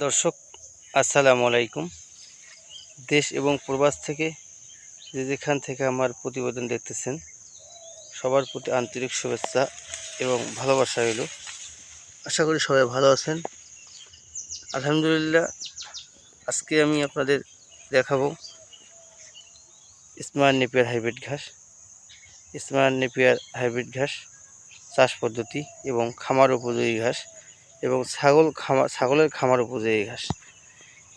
দর্শক আসসালামু আলাইকুম। দেশ এবং প্রবাস থেকে যেখান থেকে আমার প্রতিবেদন দেখতেছেন সবার প্রতি আন্তরিক শুভেচ্ছা এবং ভালোবাসা রইল। আশা করি সবাই ভালো আছেন। আলহামদুলিল্লাহ। আজকে আমি আপনাদের দেখাবো স্মার্ট নেপিয়ার হাইব্রিড ঘাস চাষ পদ্ধতি এবং খামার উপযোগী ঘাস এবং ছাগলের খামার উপযোগী ঘাস,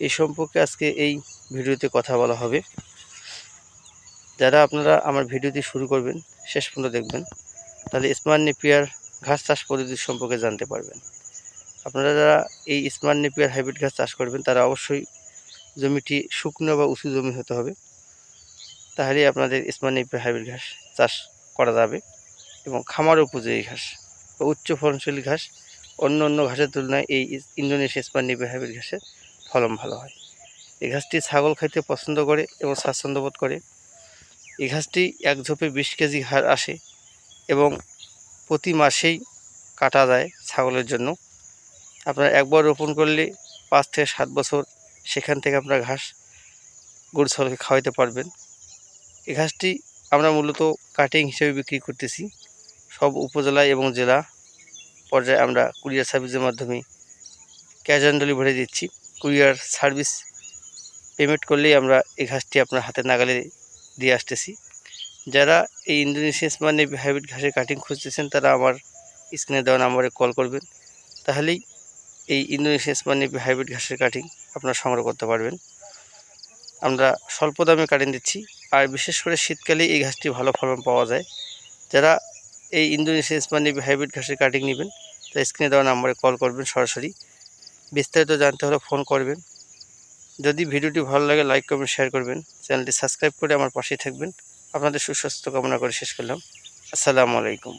এই সম্পর্কে আজকে এই ভিডিওতে কথা বলা হবে। যারা আপনারা আমার ভিডিওটি শুরু করবেন শেষ পর্যন্ত দেখবেন, তাহলে স্মার্ট নেপিয়ার ঘাস চাষ পদ্ধতি সম্পর্কে জানতে পারবেন। আপনারা যারা এই স্মার্ট নেপিয়ার হাইব্রিড ঘাস চাষ করবেন তারা অবশ্যই জমিটি শুকনো বা উঁচু জমি হতে হবে, তাহলেই আপনাদের স্মার্ট নেপিয়ার হাইব্রিড ঘাস চাষ করা যাবে। এবং খামার উপযোগী ঘাস বা উচ্চ ফলনশীল ঘাস অন্য ঘাসের তুলনায় এই ইন্দোনেশিয়া স্মার্ট নেপিয়ার হাইব্রিড ঘাসের ফলন ভালো হয়। এই ঘাসটি ছাগল খাইতে পছন্দ করে এবং স্বাচ্ছন্দ্য বোধ করে। এই ঘাসটি এক ঝোপে 20 কেজি হার আসে এবং প্রতি মাসেই কাটা যায় ছাগলের জন্য। আপনারা একবার রোপণ করলে 5 থেকে 7 বছর সেখান থেকে আপনারা ঘাস গরু ছাগলকে খাওয়াইতে পারবেন। এই ঘাসটি আমরা মূলত কাটিং হিসেবে বিক্রি করতেছি। সব উপজেলায় এবং জেলা পর্যায়ে আমরা কুরিয়ার সার্ভিসের মাধ্যমে ক্যাশ অন ডেলিভারি দিচ্ছি। কুরিয়ার সার্ভিস পেমেন্ট করলেই আমরা এই ঘাসটি আপনার হাতে নাগালে দিয়ে আসতেছি। যারা এই ইন্দোনেশিয়া স্মার্ট নেপিয়ার হাইব্রিড ঘাসের কাটিং খুঁজতেছেন তারা আমার স্ক্রিনে দেওয়া নাম্বারে কল করবেন, তাহলেই এই ইন্দোনেশিয়া স্মার্ট নেপিয়ার হাইব্রিড ঘাসের কাটিং আপনারা সংগ্রহ করতে পারবেন। আমরা স্বল্প দামে কাটিং দিচ্ছি, আর বিশেষ করে শীতকালে এই ঘাসটি ভালো ফলন পাওয়া যায়। যারা এই ইন্দোনেশিয়া স্মার্ট নেপিয়ার হাইব্রিড ঘাসের কাটিং নেবেন তারা স্ক্রিনে দেওয়া নাম্বারে কল করবেন, সরাসরি বিস্তারিত জানতে হলে ফোন করবেন। যদি ভিডিওটি ভালো লাগে লাইক করবেন, শেয়ার করবেন, চ্যানেলটি সাবস্ক্রাইব করে আমার পাশেই থাকবেন। আপনাদের সুস্বাস্থ্য কামনা করে শেষ করলাম। আসসালামু আলাইকুম।